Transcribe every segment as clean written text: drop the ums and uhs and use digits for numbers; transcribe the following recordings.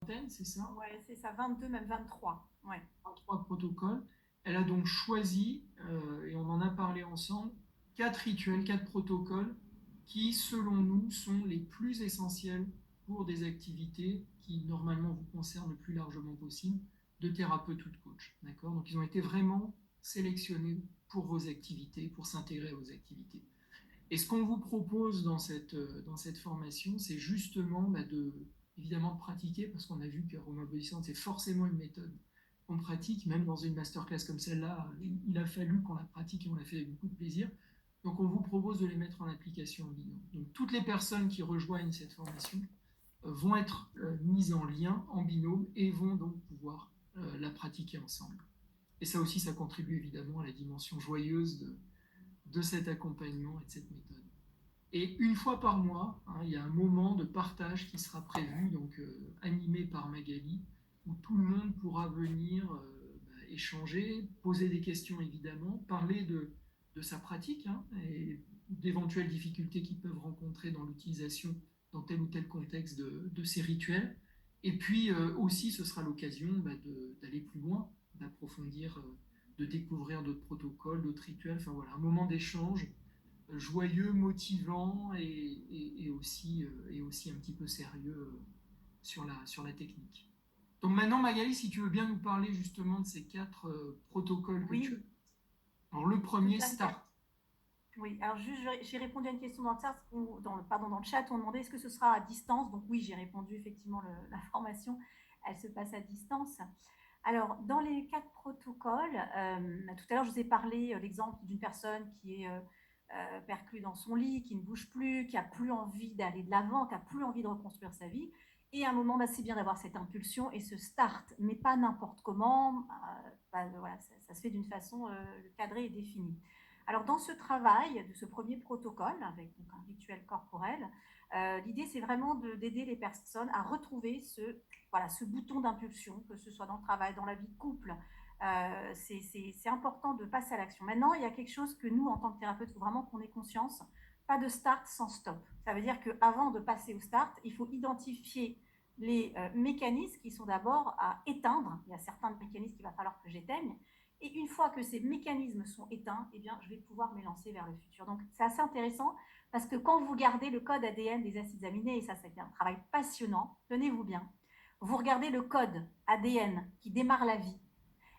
c'est ça? Ouais, c'est ça, 22, même 23. Ouais. 3 protocoles. Elle a donc choisi, et on en a parlé ensemble, 4 rituels, 4 protocoles qui, selon nous, sont les plus essentiels pour des activités qui, normalement, vous concernent le plus largement possible, de thérapeute ou de coach. D'accord? Donc, ils ont été vraiment sélectionnés pour vos activités, pour s'intégrer à vos activités. Et ce qu'on vous propose dans cette formation, c'est justement évidemment de pratiquer, parce qu'on a vu qu'Aroma Body Sound, c'est forcément une méthode qu'on pratique, même dans une masterclass comme celle-là, il a fallu qu'on la pratique et on l'a fait avec beaucoup de plaisir. Donc on vous propose de les mettre en application en binôme. Donc toutes les personnes qui rejoignent cette formation vont être mises en lien, en binôme, et vont donc pouvoir la pratiquer ensemble. Et ça aussi, ça contribue évidemment à la dimension joyeuse de cet accompagnement et de cette méthode. Et une fois par mois, hein, il y a un moment de partage qui sera prévu, donc animé par Magali, où tout le monde pourra venir échanger, poser des questions évidemment, parler de sa pratique hein, et d'éventuelles difficultés qu'ils peuvent rencontrer dans l'utilisation dans tel ou tel contexte de ces rituels. Et puis aussi, ce sera l'occasion d'aller plus loin, d'approfondir, de découvrir d'autres protocoles, d'autres rituels. Enfin voilà, un moment d'échange joyeux, motivant et aussi un petit peu sérieux sur la technique. Donc maintenant, Magali, si tu veux bien nous parler justement de ces 4 protocoles que tu as. Oui, Alors le tout premier, à fait. Start. Oui, alors juste, j'ai répondu à une question dans le chat, pardon, dans le chat, on demandait est-ce que ce sera à distance. Donc oui, j'ai répondu effectivement, la formation, elle se passe à distance. Alors, dans les 4 protocoles, tout à l'heure, je vous ai parlé l'exemple d'une personne qui est perclue dans son lit, qui ne bouge plus, qui n'a plus envie d'aller de l'avant, qui n'a plus envie de reconstruire sa vie. Et à un moment, c'est bien d'avoir cette impulsion et ce start, mais pas n'importe comment. Voilà, ça se fait d'une façon cadrée et définie. Alors, dans ce travail de ce premier protocole, avec donc, un rituel corporel, l'idée, c'est vraiment d'aider les personnes à retrouver ce bouton d'impulsion, que ce soit dans le travail, dans la vie de couple. C'est important de passer à l'action. Maintenant, il y a quelque chose que nous, en tant que thérapeute, il faut vraiment qu'on ait conscience. Pas de start sans stop. Ça veut dire qu'avant de passer au start, il faut identifier les mécanismes qui sont d'abord à éteindre. Il y a certains mécanismes qu'il va falloir que j'éteigne. Et une fois que ces mécanismes sont éteints, eh bien, je vais pouvoir m'élancer vers le futur. Donc, c'est assez intéressant parce que quand vous gardez le code ADN des acides aminés, et ça, c'est un travail passionnant, tenez-vous bien, vous regardez le code ADN qui démarre la vie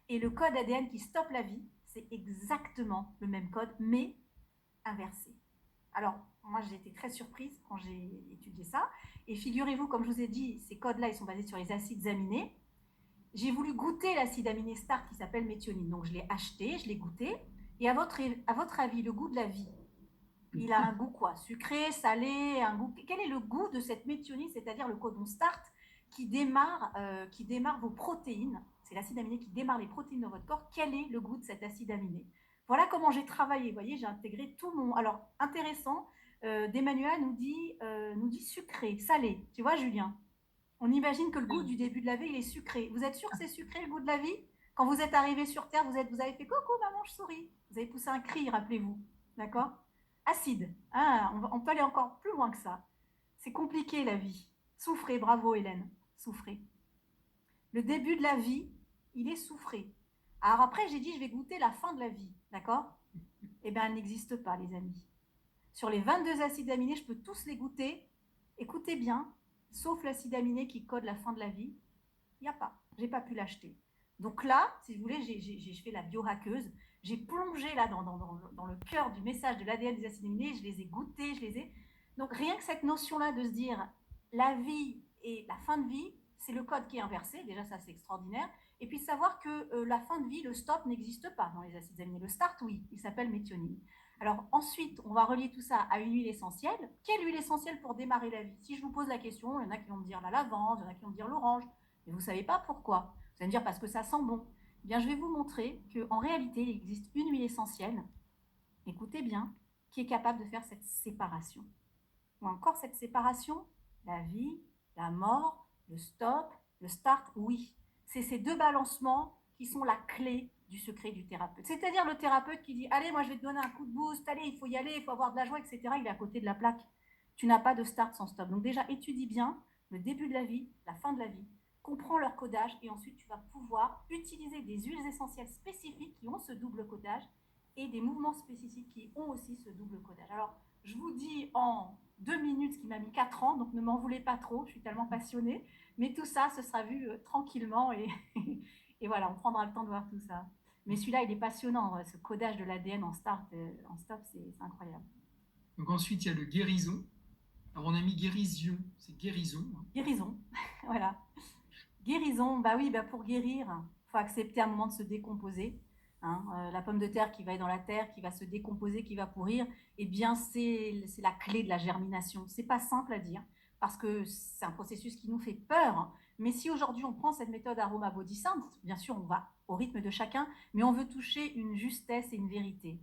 et le code ADN qui stoppe la vie, c'est exactement le même code, mais inversé. Alors, moi, j'ai été très surprise quand j'ai étudié ça. Et figurez-vous, comme je vous ai dit, ces codes-là, ils sont basés sur les acides aminés. J'ai voulu goûter l'acide aminé Start qui s'appelle méthionine. Donc, je l'ai acheté, je l'ai goûté. Et à votre avis, le goût de la vie, il a un goût quoi? Sucré, salé, un goût. Quel est le goût de cette méthionine, c'est-à-dire le codon Start qui démarre vos protéines? C'est l'acide aminé qui démarre les protéines dans votre corps. Quel est le goût de cet acide aminé? Voilà comment j'ai travaillé. Vous voyez, j'ai intégré tout mon. Alors, intéressant, d'Emmanuel nous dit sucré, salé. Tu vois, Julien? On imagine que le goût du début de la vie, il est sucré. Vous êtes sûr que c'est sucré, le goût de la vie? Quand vous êtes arrivé sur Terre, vous avez fait coucou, maman, je souris. Vous avez poussé un cri, rappelez-vous. D'accord? Acide. Ah, on peut aller encore plus loin que ça. C'est compliqué, la vie. Souffrez, bravo, Hélène. Souffrez. Le début de la vie, il est souffré. Alors après, j'ai dit, je vais goûter la fin de la vie. D'accord? Eh bien, elle n'existe pas, les amis. Sur les 22 acides aminés, je peux tous les goûter. Écoutez bien, sauf l'acide aminé qui code la fin de la vie, il n'y a pas. J'ai pas pu l'acheter. Donc là, si vous voulez, j'ai fait la biohackeuse. J'ai plongé là dans le cœur du message de l'ADN des acides aminés. Je les ai goûtés, je les ai. Donc rien que cette notion-là de se dire la vie et la fin de vie, c'est le code qui est inversé. Déjà, ça, c'est extraordinaire. Et puis savoir que la fin de vie, le stop n'existe pas dans les acides aminés. Le start, oui, il s'appelle méthionine. Alors ensuite, on va relier tout ça à une huile essentielle. Quelle huile essentielle pour démarrer la vie? Si je vous pose la question, il y en a qui vont me dire la lavande, il y en a qui vont me dire l'orange. Mais vous ne savez pas pourquoi. Vous allez me dire parce que ça sent bon. Eh bien, je vais vous montrer qu'en réalité, il existe une huile essentielle, écoutez bien, qui est capable de faire cette séparation. Ou encore cette séparation, la vie, la mort, le stop, le start, oui. C'est ces deux balancements qui sont la clé du secret du thérapeute. C'est-à-dire le thérapeute qui dit allez, moi je vais te donner un coup de boost, allez, il faut y aller, il faut avoir de la joie, etc. Il est à côté de la plaque. Tu n'as pas de start sans stop. Donc déjà, étudie bien le début de la vie, la fin de la vie. comprends leur codage et ensuite tu vas pouvoir utiliser des huiles essentielles spécifiques qui ont ce double codage et des mouvements spécifiques qui ont aussi ce double codage. Alors, je vous dis en 2 minutes ce qui m'a mis 4 ans, donc ne m'en voulez pas trop, je suis tellement passionnée. Mais tout ça, ce sera vu tranquillement et, et voilà, on prendra le temps de voir tout ça. Mais celui-là, il est passionnant, ce codage de l'ADN en stop, c'est incroyable. Donc ensuite, il y a le guérison. Alors on a mis guérison, c'est guérison, hein. Guérison, voilà. Guérison, bah oui, bah pour guérir, il faut accepter un moment de se décomposer. Hein. La pomme de terre qui va être dans la terre, qui va se décomposer, qui va pourrir, eh bien c'est la clé de la germination. C'est pas simple à dire parce que c'est un processus qui nous fait peur. Mais si aujourd'hui on prend cette méthode Aroma Body Sound, bien sûr on va au rythme de chacun, mais on veut toucher une justesse et une vérité.